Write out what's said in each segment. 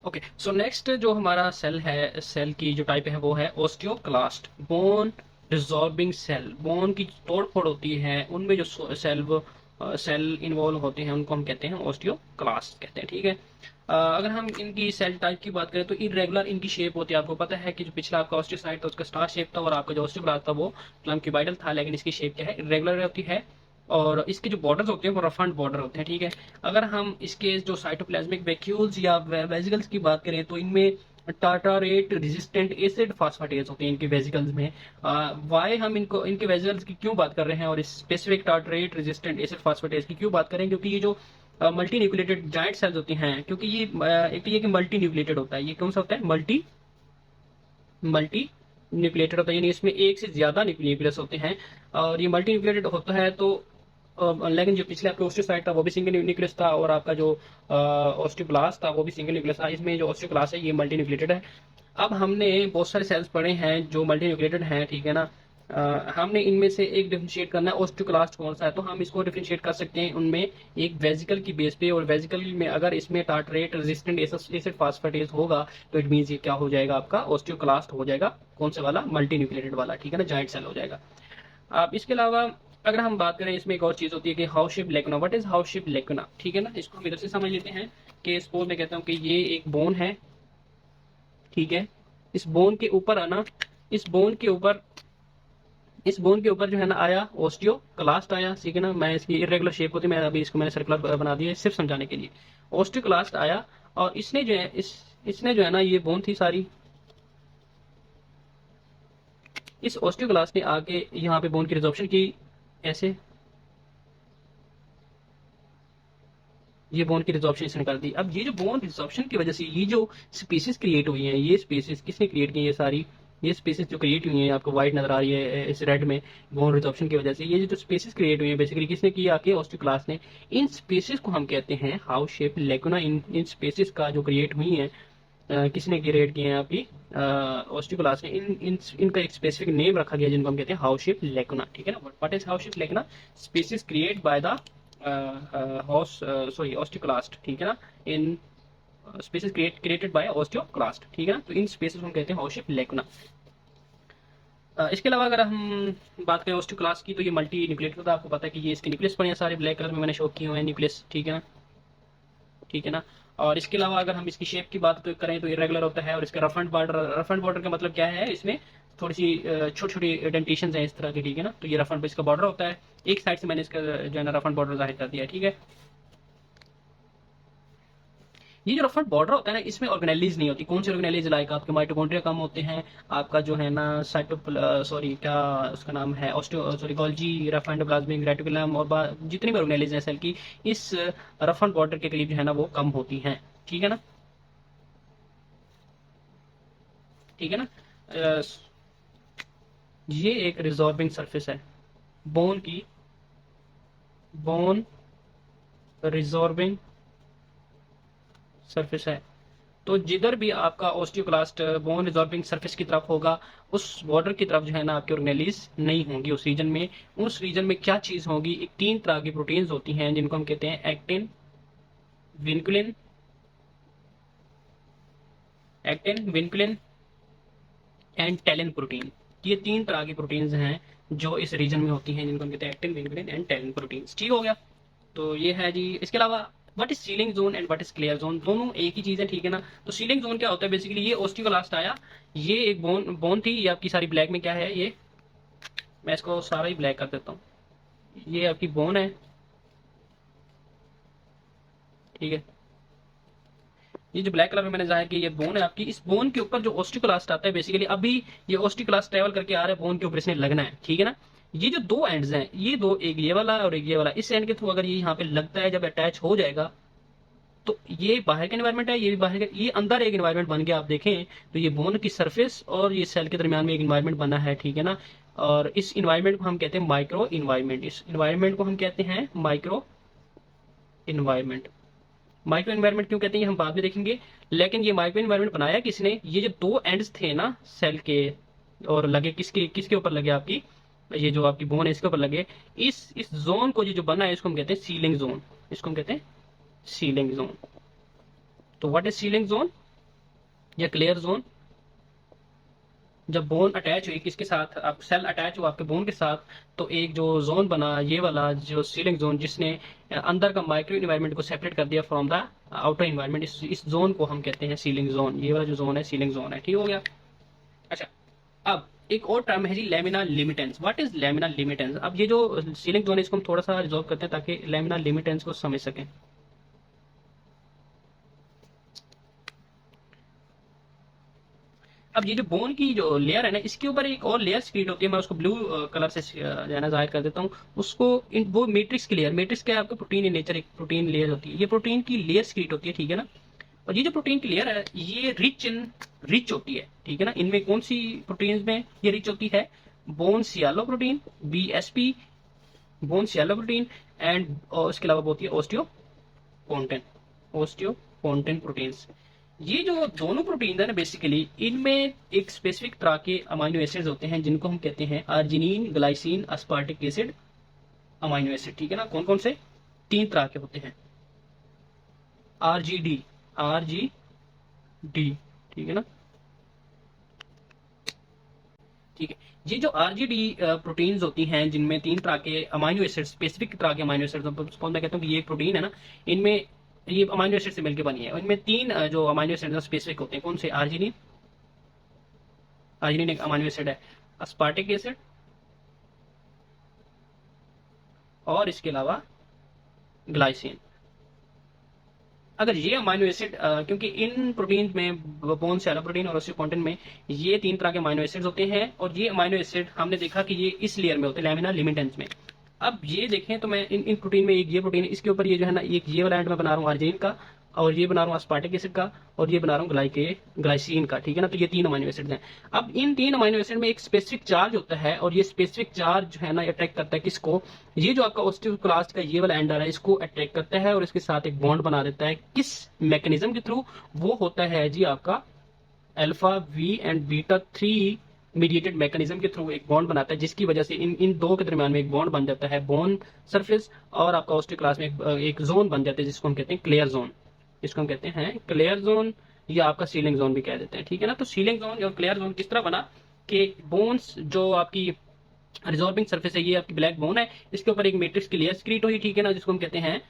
Okay, so next जो हमारा cell है, सेल की जो टाइप है वो है osteoclast, bone dissolving cell. Bone की तोड़ फोड़ होती है, उनमें जो सेल इन्वॉल्व होते हैं उनको हम कहते हैं ओस्टियोक्लास्ट कहते हैं। ठीक है। अगर हम इनकी सेल टाइप की बात करें तो इरेगुलर इनकी शेप होती है। आपको पता है कि जो पिछला आपका ओस्टियोसाइट था उसका स्टार शेप था, और आपका जो ओस्टियोब्लास्ट था वो क्यूबाइडल था, लेकिन इसकी शेप क्या है, इरेगुलर होती है। और इसके जो बॉर्डर्स होते हैं वो रफ एंड बॉर्डर होते हैं। ठीक है। अगर हम इसके जो साइटोप्लाज्मिक वैक्यूल्स या वेजिकल्स की बात करें तो इनमें टाटारेट रेजिस्टेंट एसिड फास्फेटेज होते हैं इनके वेजिकल्स में। वाई हम इनको इनके वेजिकल्स की क्यों बात कर रहे हैं और इस स्पेसिफिक टाटारेट रेजिस्टेंट एसिड फास्फेटेज की क्यों बात करें, क्योंकि ये जो मल्टी न्यूक्लिएटेड जाइंट सेल्स होती हैं, क्योंकि ये एक तो ये कि मल्टी न्यूक्लिएटेड होता है। ये कौन सा होता है, मल्टी मल्टी न्यूक्लिएटेड होता है, यानी इसमें एक से ज्यादा न्यूक्लियस होते हैं। और ये मल्टी न्यूक्लिएटेड होता है तो लेकिन जो पिछले आपके ओस्टियोसाइट था वो भी सिंगल न्यूक्लियस था, और आपका जो ओस्टियोब्लास्ट था वो भी सिंगल न्यूक्लियस था। इसमें जो ओस्टियोब्लास्ट है ये मल्टी न्यूक्लिएटेड है। अब हमने बहुत सारे सेल्स पढ़े हैं जो मल्टी न्यूक्लिएटेड हैं, ठीक है ना। हमने इनमें से एक डिफरेंशिएट करना है, ओस्टियोक्लास्ट कौन सा है, तो हम इसको डिफरेंशिएट कर सकते हैं उनमें एक वेजिकल की बेस पे। और वेजिकल में अगर इसमें टार्टरेट रेजिस्टेंट एसिड फास्फेटेज होगा तो इट मींस ये क्या हो जाएगा, आपका ओस्टियोक्लास्ट हो जाएगा। कौन से वाला, मल्टी न्यूक्लिएटेड वाला, ठीक है ना, जॉइंट सेल हो जाएगा। अब इसके अलावा अगर हम बात करें, इसमें एक और चीज होती है कि house shape lacuna. What is house shape lacuna, ठीक है ना। इसको हम इधर से समझ लेते हैं कि सपोज मैं कहता हूँ कि ये एक बोन है, ठीक है। इस बोन के ऊपर आना, इस बोन के ऊपर इस बोन के ऊपर जो है ना आया ओस्टियोक्लास्ट आया, ठीक है ना। मैं इसकी इरेगुलर शेप होती है, मैं अभी इसको मैंने सर्कुलर बना दिया सिर्फ समझाने के लिए। ओस्टियोक्लास्ट आया और इसने जो है इसने जो है ना, ये बोन थी सारी। इस ओस्टियोक्लास्ट ने आके यहाँ पे बोन की रिजॉर्प्शन की, ऐसे ये बोन की रिजॉर्प्शन इसने कर दी। अब ये जो बोन रिजॉर्प्शन की वजह से ये जो स्पीसीज क्रिएट हुई हैं, ये स्पीसीज किसने क्रिएट की, ये सारी ये स्पीसीज जो क्रिएट हुई हैं, आपको व्हाइट नजर आ रही है इस रेड में, बोन रिजॉर्प्शन की वजह से ये जो स्पीसीज क्रिएट हुई है बेसिकली किसने की, आके ओस्टियोक्लास्ट ने। इन स्पीसीज को हम कहते हैं हाउस शेप लेकुना। इन स्पीसीज का जो क्रिएट हुई है, किसने क्रिएट किए हैं, आपकी ओस्टियोक्लास्ट ने। इनका एक स्पेसिफिक नेम रखा गया जिनको हम कहते हैं हाउस शेप लेकुना, ठीक है ना। What is house shape lacuna, species create by the osteoclast, ठीक है ना। In spaces created by osteoclast, ठीक है ना। तो इन स्पेसिस को हम कहते हैं हाउस शेप लेकुना। इसके अलावा अगर हम बात करें ओस्टियोक्लास्ट की, तो ये मल्टी न्यूक्लिएटेड होता है। आपको पता है कि ये इसके न्यूक्लियस पड़े हैं सारे, ब्लैक कलर में मैंने शो किए हुए हैं न्यूक्लियस, ठीक है ना, ठीक है ना। और इसके अलावा अगर हम इसकी शेप की बात करें तो इरेगुलर होता है। और इसका रफ एंड बॉर्डर का मतलब क्या है, इसमें थोड़ी सी छोटी छोटी डेंटेशन है इस तरह की, ठीक है ना। तो ये रफ एंड इसका बॉर्डर होता है। एक साइड से मैंने इसका जो है ना रफ एंड बॉर्डर जाहिर कर दिया है, ठीक है। ये जो रफर बॉर्डर होता है ना, इसमें ऑर्गेनेलिज नहीं होती। कौन सी ऑर्गेनेलिज, लाइक आपके माइटोकॉन्ड्रिया कम होते हैं, आपका जो है ना सॉरी क्या उसका नाम है, osteo sorry Golgi, rough endoplasmic reticulum, और जितनी भी ऑर्गेनेलिज हैं सेल की, इस रफर बॉर्डर के करीब जो है ना वो कम होती हैं, ठीक है ना, ठीक है ना। अ, ये एक रिजॉर्बिंग सरफेस है, बोन की, बोन रिजॉर्बिंग सरफेस है। तो जिधर भी आपका ओस्टियोक्लास्ट बोन रिजॉर्बिंग सरफेस की तरफ होगा, उस बॉर्डर की तरफ जो है ना आपकी ऑर्गेनेलिज नहीं होंगी उस रीजन में। उस रीजन में क्या चीज होगी, एक तीन तरह की प्रोटीन्स होती हैं जिनको हम कहते हैं vinculin actin, vinculin and Tallinn protein. ये तीन तरह की प्रोटीन्स हैं जो इस रीजन में होती हैं, जिनको हम कहते हैं actin, vinculin and Tallinn proteins, ठीक हो गया। तो ये है जी। इसके अलावा what is ceiling zone and what is clear zone, दोनों एक ही चीज है, ठीक है ना। तो सीलिंग जोन क्या होता है, बेसिकली ये ओस्टियोक्लास्ट आया, ये एक बोन बोन थी, ये आपकी सारी ब्लैक में क्या है, ये मैं इसको सारा ही ब्लैक कर देता हूँ। ये आपकी बोन है, ठीक है। ये जो ब्लैक कलर में मैंने जाहिर किया ये बोन है आपकी। इस बोन के ऊपर जो ओस्टियोक्लास्ट आता है, बेसिकली अभी ये ओस्टियोक्लास्ट ट्रेवल करके आ रहा है बोन के ऊपर, इसने लगना है, ठीक है ना। ये जो दो एंड्स हैं, ये दो, एक ये वाला और एक ये वाला, इस एंड के थ्रू अगर ये यहाँ पे लगता है, जब अटैच हो जाएगा, तो ये बाहर का एनवायरनमेंट है, ये भी बाहर का, ये अंदर एक एनवायरनमेंट बन गया। आप देखें तो ये बोन की सरफेस और ये सेल के दरमियान में एक एनवायरनमेंट बना है, ठीक है ना। और इस एनवायरनमेंट को हम कहते हैं माइक्रो इन्वायरमेंट। इस एनवायरनमेंट को हम कहते हैं माइक्रो इन्वायरमेंट। माइक्रो इन्वायरमेंट क्यों कहते हैं ये हम बाद में देखेंगे। लेकिन ये माइक्रो इन्वायरमेंट बनाया किसने, ये जो दो एंड्स थे ना सेल के, और लगे किसके किसके ऊपर लगे, आपकी ये जो आपकी बोन है इसके ऊपर लगे। इस जोन को ये जो बना है इसको हम कहते हैं सीलिंग जोन, इसको हम कहते हैं सीलिंग जोन। तो व्हाट इज सीलिंग जोन, या क्लियर जोन। जब बोन अटैच हुई किसके साथ, आप सेल अटैच हुआ आपके बोन के साथ, तो एक जो जोन बना ये वाला जो सीलिंग जोन, जिसने अंदर का माइक्रो इन्वायरमेंट को सेपरेट कर दिया फ्रॉम द आउटर इन्वायरमेंट, इस जोन को हम कहते हैं सीलिंग जोन। ये वाला जो जोन है सीलिंग जोन है, ठीक हो गया। अच्छा, अब एक और टर्म है जी lamina limitans. What is lamina limitans? अब ये जो सीलिंग जोन है इसको हम थोड़ा सा रिजॉल्व करते हैं ताकि लेमिना लिमिटेंस को समझ सकें। अब ये जो बोन की जो लेयर है ना, इसके ऊपर एक और लेयर क्रिएट होती है, मैं उसको ब्लू कलर से जो है ना जाहिर कर देता हूँ उसको। वो मैट्रिक्स की लेयर, मैट्रिक्स क्या है आपका, प्रोटीन इन नेचर, एक प्रोटीन लेयर होती है, ये प्रोटीन की लेयर क्रिएट होती है, ठीक है ना। और ये जो प्रोटीन की लेयर है ये रिच होती है, ठीक है ना। इनमें कौन सी प्रोटीन में ये रिच होती है? Bone sialoprotein, BSP, bone sialoprotein, and इसके अलावा होती है ऑस्टियोपोन्टेन प्रोटीन्स। ये जो दोनों प्रोटीन है ना बेसिकली, इनमें एक स्पेसिफिक तरह के अमाइनो एसिड्स होते हैं जिनको हम कहते हैं arginine, glycine, aspartic acid, amino acid, ठीक है ना। कौन कौन से? 3 तरह के होते हैं। RGD, ठीक है ना, ठीक है। ये जो RGD प्रोटीन्स होती हैं जिनमें 3 तरह के अमाइनो एसिड, स्पेसिफिक तरह के अमाइनो एसिड, सपोज मैं कहता हूँ कि ये एक प्रोटीन है ना, इनमें ये अमाइनो एसिड से मिलकर बनी है, इनमें 3 जो अमाइनो एसिड स्पेसिफिक होते हैं। कौन से? आर्जिनिन, आर्जिनिन एक अमाइनो एसिड है, अस्पार्टिक एसिड, और इसके अलावा ग्लाइसिन। अगर ये अमाइनो एसिड, क्योंकि इन प्रोटीन में, बोन सैलो प्रोटीन और ओस्टियोपोन्टिन में, ये 3 तरह के अमाइनो एसिड होते हैं, और ये अमाइनो एसिड हमने देखा कि ये इस लेयर में होते हैं, लैमिना लिमिटेंस में। अब ये देखें तो मैं इन प्रोटीन में, एक ये प्रोटीन है, इसके ऊपर ये जो है ना, एक ये वाला एंड में बना रहा हूँ अर्जिनिन का, और ये बना रहा हूँ अस्पार्टिक एसिड का, और ये बना रहा हूँ ग्लाइसिन का, ठीक है ना। तो ये 3 अमाइनो एसिड हैं। अब इन 3 अमाइनो एसिड में एक स्पेसिफिक चार्ज होता है, और ये स्पेसिफिक चार्ज जो है ना अट्रैक्ट करता है किसको? ये जो आपका ओस्टियोक्लास्ट का ये वाला एंड आ रहा है, इसको अट्रैक्ट करता है और इसके साथ एक बॉन्ड बना देता है। किस मैकेनिज्म के थ्रू? वो होता है जी आपका alpha V and beta 3 mediated mechanism के थ्रू एक बॉन्ड बनाता है, जिसकी वजह से इन दो के दरमियान में एक बॉन्ड बन जाता है, बोन सरफेस, और आपका ओस्टियोक्लास्ट में एक जोन बन जाता है जिसको हम कहते हैं क्लियर जोन, जिसको हम कहते हैं क्लियर जोन, या आपका सीलिंग जोन भी कह देते हैं, ठीक है ना। तो सीलिंग जोन और क्लियर जोन किस तरह बना कि बोन्स जो आपकी रिजॉल्विंग सरफेस है, ये आपकी ब्लैक बोन है, इसके ऊपर एक मैट्रिक्स की लेयर क्रिएट हुई, ठीक है ना, जिसको हम कहते हैं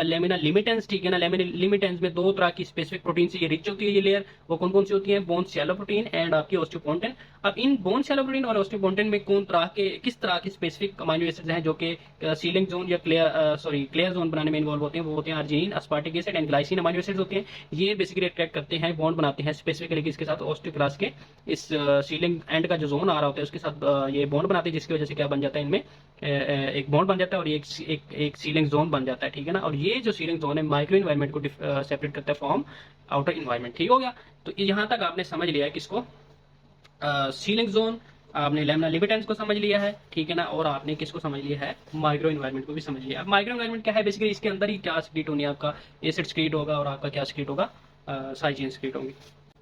लेमिना लिमिटेंस, ठीक है ना। लेमिना लिमिटेंस में 2 तरह की स्पेसिफिक प्रोटीन से ये रिच होती है ये लेयर। वो कौन कौन सी होती है? बोन शैलो प्रोटीन एंड आपकी ओस्टियोपोन्टिन। अब इन बोन शैलो प्रोटीन और ओस्टियोपोन्टिन में कौन तरह के, किस तरह के स्पेसिफिक अमाइनो एसिड्स हैं जो कि सीलिंग जोन या क्लियर जोन बनाने में इन्वॉल्व होते हैं? वो होते हैं arginine, aspartic acid and glycine amino acids होते हैं। ये बेसिकली अट्रैक्ट करते हैं, बॉन्ड बनाते हैं स्पेसिफिकली किसके साथ? ओस्टियोक्लास्ट के इस सीलिंग एंड का जो जोन आ रहा होता है उसके साथ ये बॉन्ड बनाते हैं, जिसकी वजह से क्या बन जाता है, इनमें एक बॉन्ड बन जाता है, और ये एक सीलिंग जोन बन जाता है, ठीक है ना। और ये जो सीलिंग जोन है माइक्रो इन्वायरमेंट को सेपरेट करता है फ्रॉम आउटर इन्वायरमेंट, ठीक हो गया। तो यहाँ तक आपने समझ लिया है किसको? सीलिंग जोन, आपने लेमिना लिमिटेंस को समझ लिया है, ठीक है ना, और आपने किसको समझ लिया है? माइक्रो इन्वायरमेंट को भी समझ लिया। अब माइक्रो इन्वायरमेंट क्या है? बेसिकली इसके अंदर ही क्या क्रिएट होनी है, आपका एसिड क्रिएट होगा, और आपका क्या क्रिएट होगा? सारी चीजें क्रिएट होंगी।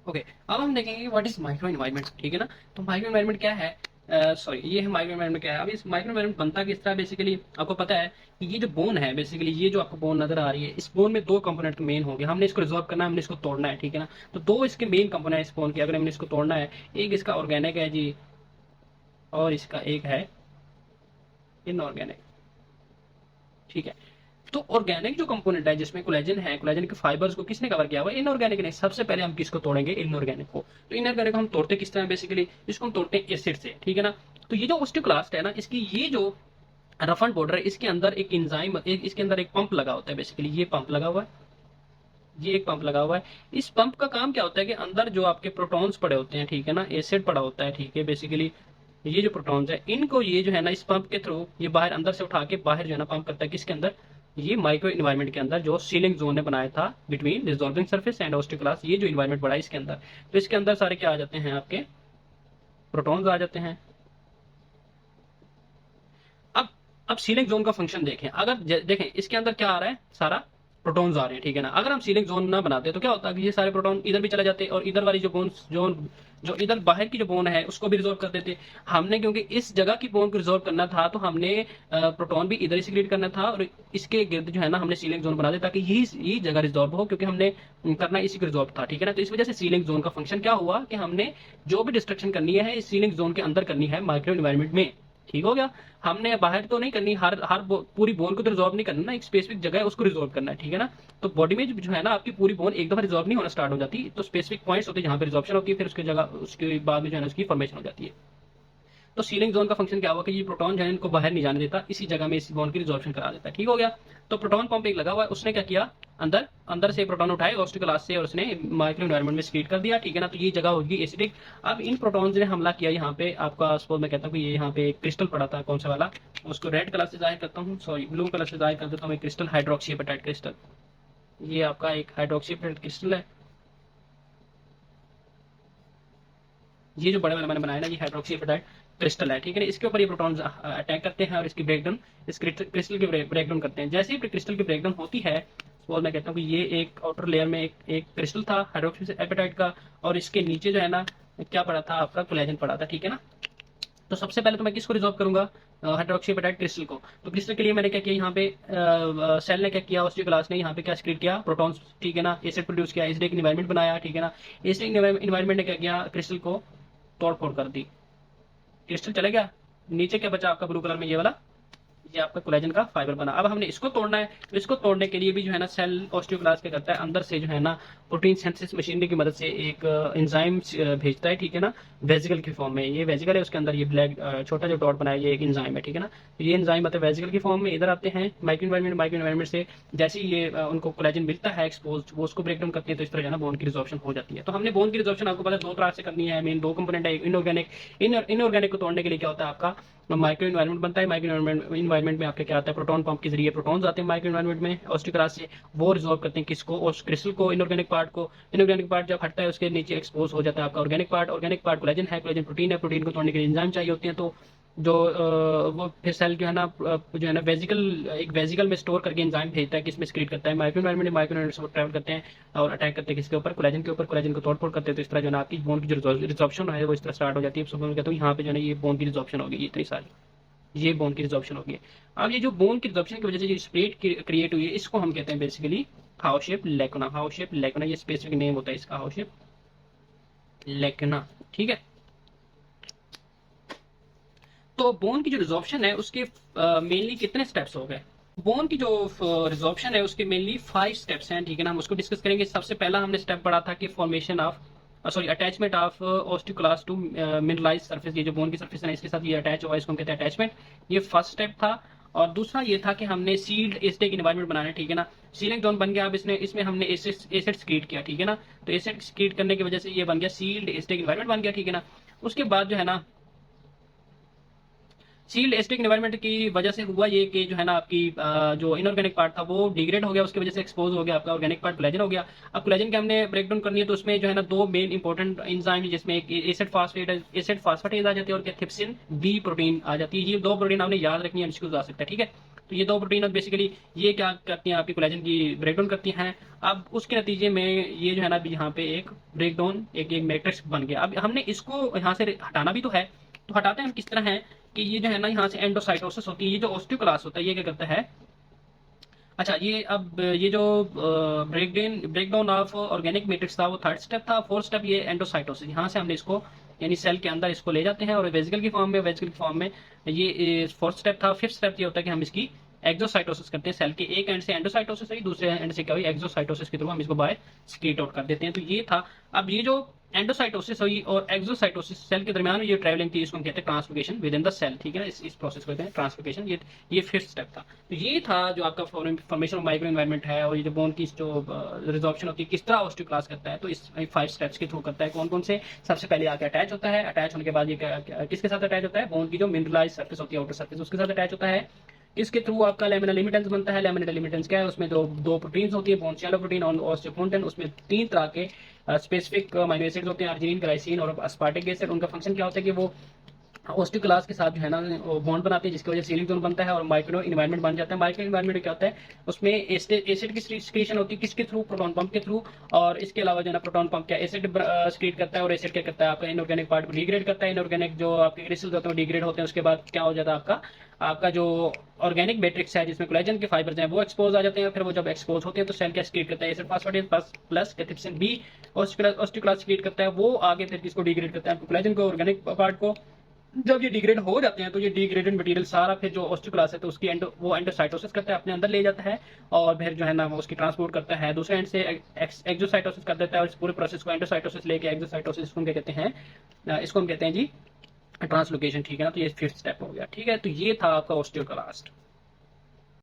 ओके, अब हम देखेंगे व्हाट इज माइक्रो इन्वायरमेंट, ठीक है ना। तो माइक्रो इन्वायरमेंट क्या है? सॉरी, ये है माइक्रो इन्वायरमेंट क्या है। अब इस माइक्रो इन्वायरमेंट बनता किस तरह? बेसिकली आपको पता है कि ये जो बोन है, बेसिकली ये जो आपको बोन नजर आ रही है, इस बोन में 2 कंपोनेंट मेन होंगे। हमने इसको रिजॉल्व करना है, हमने इसको तोड़ना है, ठीक है ना। तो 2 इसके मेन कंपोनेंट इस बोन के, अगर हमने इसको तोड़ना है, एक इसका ऑर्गेनिक है जी, और इसका एक है इनऑर्गेनिक, ठीक है। तो ऑर्गेनिक जो कंपोनेंट है जिसमें कोलेजन है, कोलेजन के फाइबर्स को किसने कवर किया हुआ है? इनऑर्गेनिक ने। सबसे पहले हम किसको तोड़ेंगे? इनऑर्गेनिक को। तो इनऑर्गेनिक को हम तोड़ते किस तरह? बेसिकली इसको हम तोड़ते हैं एसिड से, ठीक है ना। तो ये जो ओस्टियोक्लास्ट है ना, इसकी ये जो रफन बॉर्डर है, इसके अंदर एक इंजाइम, इसके अंदर एक पंप लगा होता है। बेसिकली ये पंप लगा हुआ है, ये एक पंप लगा हुआ है। इस पंप का काम क्या होता है कि अंदर जो आपके प्रोटॉन्स पड़े होते हैं, ठीक है ना, एसिड पड़ा होता है, ठीक है। बेसिकली ये जो प्रोटॉन्स है, इनको ये जो है ना इस पंप के थ्रू ये बाहर, अंदर से उठा के बाहर जो है ना पंप करता है, किसके अंदर? ये माइक्रो इन्वायरमेंट के अंदर, जो सीलिंग जोन ने बनाया था between dissolving surface and osteoclast. ये जो इन्वायरमेंट बड़ा है इसके अंदर, तो इसके अंदर सारे क्या आ जाते हैं? आपके प्रोटॉन्स आ जाते हैं। अब सीलिंग जोन का फंक्शन देखें, अगर देखें इसके अंदर क्या आ रहा है? सारा प्रोटॉन्स आ रहे हैं, ठीक है ना। अगर हम सीलिंग जोन ना बनाते तो क्या होता है कि ये सारे प्रोटॉन इधर भी चले जाते, और इधर वाली जो बोन जोन जो इधर बाहर की जो बोन है उसको भी रिजॉल्व कर देते। हमने क्योंकि इस जगह की बोन को रिजॉल्व करना था तो हमने प्रोटॉन भी इधर ही सिक्रीट करना था और इसके गिर्द जो है ना हमने सीलिंग जोन बना दिया ताकि यही जगह रिजॉल्व हो, क्योंकि हमने करना इसी को रिजॉल्व था, ठीक है ना। तो इस वजह से सीलिंग जोन का फंक्शन क्या हुआ कि हमने जो भी डिस्ट्रक्शन करनी है इस सीलिंग जोन के अंदर करनी है, माइक्रो एनवायरनमेंट में। ठीक हो गया। हमने बाहर तो नहीं करनी, पूरी बोन को तो रिजॉल्व नहीं करना ना, एक स्पेसिफिक जगह है उसको रिजॉल्व करना है, ठीक है ना। तो बॉडी में जो है ना आपकी पूरी बोन एक दफा रिजॉल्व नहीं होना स्टार्ट हो जाती, तो स्पेसिफिक पॉइंट्स होते हैं जहां पे रिजॉल्व होती है, फिर उसकी जगह उसके बाद में जो है ना उसकी फॉर्मेशन हो जाती है। तो सीलिंग जोन का फंक्शन क्या हुआ कि ये प्रोटॉन जो है इनको बाहर नहीं जाने देता, इसी जगह में इस बॉन्ड की रिजॉल्यूशन करा देता है। ठीक हो गया। तो प्रोटॉन पंप एक लगा हुआ है, उसने क्या किया, अंदर अंदर से प्रोटॉन उठाए ऑस्टिक क्लास से और उसने माइक्रो एनवायरनमेंट में स्क्रीट कर दिया, ठीक है ना। तो ये जगह होगी एसिडिक। अब इन प्रोटॉन्स ने हमला किया यहाँ पे, आपका सपोज मैं कहता हूँ कि ये यहाँ पे क्रिस्टल पड़ा था, कौन सा वाला, उसको रेड कलर से जाहिर करता हूँ, सॉरी ब्लू कलर से जाहिर कर देता हूँ, क्रिस्टल हाइड्रोक्सी एपेटाइट क्रिस्टल। ये आपका एक हाइड्रोक्सी एपेटाइट क्रिस्टल है, ये जो बड़े वाला मैंने बनाया ना, ये हाइड्रोक्सी एपेटाइट क्रिस्टल है, ठीक है ना। इसके ऊपर ये प्रोटॉन अटैक करते हैं और इसकी ब्रेकडाउन, इस क्रिस्टल की ब्रेकडाउन करते हैं। जैसे ही क्रिस्टल की ब्रेकडाउन होती है, सपोज मैं कहता हूँ कि ये एक आउटर लेयर में एक क्रिस्टल था हाइड्रोक्सी एपेटाइट का, और इसके नीचे जो है ना क्या पड़ा था, आपका कोलेजन पड़ा था, ठीक है ना। तो सबसे पहले तो मैं किसको रिजॉल्व करूंगा, हाइड्रोक्सी एपेटाइट क्रिस्टल को। तो क्रिस्टल के लिए मैंने क्या किया, यहाँ पे सेल ने क्या किया, ऑस्टिक क्लास ने यहाँ पे क्या स्क्रीट किया, प्रोटॉन्स, ठीक है ना, एसिड प्रोड्यूस किया, एसिडिक एनवायरनमेंट बनाया, ठीक है ना। एसिडिक एनवायरनमेंट ने क्या किया, क्रिस्टल को तोड़ फोड़ कर दी, क्रिस्टल चले गया। नीचे क्या बचा आपका ब्लू कलर में, ये वाला, ये आपका कोलेजन का फाइबर बना। अब हमने इसको तोड़ना है, तो इसको तोड़ने के लिए भी जो है ना सेल ऑस्टियोक्लास्ट क्या करता है, अंदर से जो है ना प्रोटीन सिंथेसिस मशीनरी की मदद से एक एंजाइम भेजता है, ठीक है ना, वेजिकल की फॉर्म में। ये वेजिकल है, उसके अंदर ये ब्लैक छोटा जो डॉट बनाया, ये एक एंजाइम है, ठीक है ना। तो ये एंजाइम आते हैं वेजिकल की फॉर्म में, इधर आते हैं माइक्रो एनवायरनमेंट से जैसे ही ये उनको कोलेजन मिलता है एक्सपोज, वो उसको ब्रेक डाउन करती है, तो इस तरह जो है ना बोन की रिजॉर्प्शन हो जाती है। तो हमने बोन की रिजॉर्प्शन आपको पता है दो तरह से करनी है, मेन दो कंपोनेंट है, इनऑर्गेनिक। इनऑर्गेनिक को तोड़ने के लिए क्या होता है, आपका माइक्रो एनवायरनमेंट बनता है। माइक्रो एनवायरनमेंट में आपके क्या आता है, प्रोटॉन पंप के जरिए प्रोटॉन्स आते हैं माइक्रो एनवायरनमेंट में ऑस्टिक क्लास से, वो रिजॉल्व करते हैं किसको, उस क्रिस्टल को, इनऑर्गेनिक पार्ट को। इनऑर्गेनिक पार्ट जब हटता है उसके नीचे एक्सपोज हो जाता है आपका organic part. Organic part collagen है, कोलेजन प्रोटीन है, प्रोटीन को तोड़ने के लिए एंजाइम चाहिए होते हैं, तो जो वो फिर सेल जो है ना एक वेजिकल में स्टोर करके एंजाइम भेजता है, किसमें स्क्रीट करता है, माइक्रो एनवायरनमेंट, माइक्रो एनवायरनमेंट से ट्रैवल करते हैं और अटैक करते हैं किसके ऊपर, कोलेजन के ऊपर, कोलेजन को तोड़ फोड़ करते हैं। तो इस तरह जो है ना आपकी बोन की जो रिजॉर्प्शन है वो इस तरह स्टार्ट हो जाती है। सुबह में कहता हूँ यहाँ पे जो है ना ये बोन की रिजॉर्प्शन होगी, इतनी सारी, ये बोन की रिजॉर्प्शन होगी। अब ये जो बोन की रिजॉर्प्शन की वजह से जो स्प्रेड क्रिएट हुई है, इसको हम कहते हैं basically how shape lacuna. How shape lacuna ये स्पेसिफिक नेम होता है इसका, हाउ शेप लैकुना, ठीक है। तो बोन की जो रिजॉर्प्शन है उसके मेनली कितने स्टेप्स हो गए, बोन की जो रिजॉर्प्शन है उसके मेनली 5 स्टेप्स हैं, ठीक है ना। हम उसको डिस्कस करेंगे। सबसे पहला हमने स्टेप पढ़ा था कि formation of attachment of osteoclast to mineralize surface, ये जो बोन की सरफेस है इसके साथ ये अटैच हुआ है, इसको हम कहते हैं अटैचमेंट। ये फर्स्ट स्टेप था। और दूसरा ये था कि हमने सील्ड एसिडिक एनवायरनमेंट बनाना है, ठीक है ना। सीलिंग जोन बन गया। अब इसमें हमने एसिड स्क्रीट किया, ठीक है ना। तो एसिड स्क्रीट करने की वजह से ये बन गया सील्ड एसिडिक एनवायरनमेंट बन गया, ठीक है ना। उसके बाद जो है ना सील्ड एसिडिक एनवायरनमेंट की वजह से हुआ ये कि जो है ना आपकी जो इनऑर्गेनिक पार्ट था वो डिग्रेड हो गया, उसकी वजह से एक्सपोज हो गया आपका ऑर्गेनिक पार्ट, कोलेजन हो गया। अब कोलेजन के हमने ब्रेक डाउन करनी है, तो उसमें जो है ना दो मेन इंपॉर्टेंट एंजाइम है, जिसमें एक एसिड फास्फेटेज आ जाती है और ट्रिप्सिन बी प्रोटीन आ जाती है। ये दो प्रोटीन आपने याद रखनी है, इसको जा सकता है, ठीक है। तो ये दो प्रोटीन बेसिकली ये क्या करती हैं, आपकी कोलेजन की ब्रेकडाउन करती हैं। अब उसके नतीजे में ये जो है ना यहाँ पे एक ब्रेकडाउन एक मैट्रिक्स बन गया। अब हमने इसको यहाँ से हटाना भी तो है, तो हटाते हैं हम किस तरह है कि ये जो है ना यहाँ से एंडोसाइटोसिस होती है। ये जो ऑस्टियोक्लास्ट होता है ये क्या करता है, अच्छा ये जो ब्रेकडाउन ऑफ ऑर्गेनिक मैट्रिक्स था वो थर्ड स्टेप था। फोर्थ स्टेप ये एंडोसाइटोसिस, यहाँ से हमने इसको यानी सेल के अंदर इसको ले जाते हैं और वेजिकल की फॉर्म में ये फोर्थ स्टेप था। फिफ्थ स्टेप ये होता है कि हम इसकी एक्सोसाइटोसिस करते हैं। सेल के एक एंड से एंडोसाइटोसिस हुई, दूसरे एंड से क्या हुई, एक्सोसाइटोसिस के थ्रू हम इसको बाहर स्क्रीट आउट कर देते हैं। तो ये था। अब ये जो एंडोसाइटोसिस हुई और एक्सोसाइटोसिस सेल के दरमियान ये ट्रैवलिंग थी, इसको हम कहते हैं translocation within the cell, ठीक है ना। इस प्रोसेस को कहते हैं ट्रांसलोकेशन। ये फिफ्थ स्टेप था। तो ये था जो आपका फॉर्मेशन ऑफ माइक्रो एनवायरनमेंट है, और ये जो बोन की जो रिजॉर्प्शन होती है किस तरह ऑस्टियोक्लास्ट करता है, तो इस 5 स्टेप्स के थ्रू करता है। कौन कौन से, सबसे पहले आके अटैच होता है, अटैच होने के बाद ये किसके साथ अटैच होता है, बोन की जो मिनरलाइज सरफेस होती है आउटर सरफेस उसके साथ अटैच होता है। इसके थ्रू आपका लेमिनल लिमिटेंस बनता है। लेमिनल लिमिटेंस क्या है, उसमें दो प्रोटीन्स होती है, बोन शैलो प्रोटीन और ऑस्टियोपोन्टेन। उसमें 3 तरह के स्पेसिफिक अमीनो एसिड्स होते हैं, अर्जिनिन, ग्लाइसिन और अस्पार्टिक एसिड। उनका फंक्शन क्या होता है कि वो ऑस्टियोक्लास्ट के साथ जो है ना वो बॉन्ड बनाते हैं, जिसकी वजह से सीलिंग जोन बनता है और माइक्रो इन्वायरमेंट बन जाता है। माइक्रो इन्वायरमेंट क्या होता है, उसमें एसिड की सिक्रीशन होती है, किसके थ्रू, प्रोटॉन पंप के थ्रू। और इसके अलावा जो है ना प्रोटॉन पंप क्या एसिड सिक्रीट करता है, और एसिड क्या करता है आपका इनऑर्गेनिक पार्ट को डिग्रेड करता है। इनऑर्गेनिक जो आपके क्रिस्टल्स होते हैं वो डिग्रेड होते हैं। उसके बाद क्या हो जाता है आपका आपका जो ऑर्गेनिक मैट्रिक्स है जिसमें कोलेजन के फाइबर्स हैं वो एक्सपोज आ जाते हैं। फिर वो जब एक्सपोज होते हैं तो सेल क्या सिक्रीट करता है, acid phosphatase plus cathepsin B osteoclast secrete करता है। वो आगे फिर किसको डिग्रेड करता है, कोलेजन को, ऑर्गेनिक पार्ट को। जब ये डिग्रेड हो जाते हैं तो ये डिग्रेडेड मटेरियल सारा फिर जो ऑस्टियोक्लास्ट है तो उसकी वो एंडोसाइटोसिस करता है, अपने अंदर ले जाता है। और फिर जो है ना वो उसकी ट्रांसपोर्ट करता है दूसरे एंड से, एक्सोसाइटोसिस कर देता है। और इस पूरे प्रोसेस को एंडोसाइटोसिस लेके एक्सोसाइटोसिस को क्या कहते हैं, इसको हम कहते हैं जी ट्रांसलोकेशन। ठीक है ना, तो ये फिफ्थ स्टेप हो गया। ठीक है, तो ये था आपका ऑस्टियोक्लास्ट।